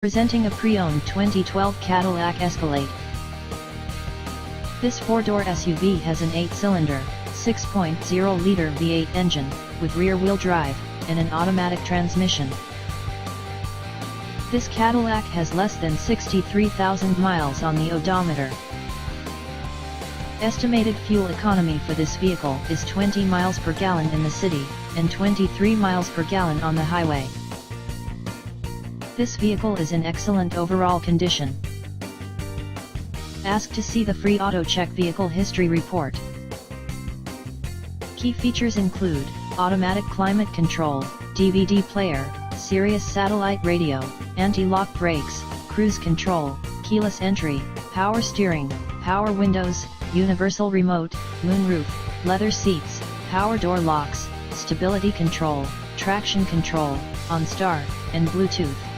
Presenting a pre-owned 2012 Cadillac Escalade. This four-door SUV has an 8-cylinder, 6.0-liter V8 engine, with rear-wheel drive, and an automatic transmission. This Cadillac has less than 63,000 miles on the odometer. Estimated fuel economy for this vehicle is 20 miles per gallon in the city, and 23 miles per gallon on the highway. This vehicle is in excellent overall condition. Ask to see the free Auto Check Vehicle History Report. Key features include automatic climate control, DVD player, Sirius satellite radio, anti-lock brakes, cruise control, keyless entry, power steering, power windows, universal remote, moonroof, leather seats, power door locks, stability control, traction control, OnStar, and Bluetooth.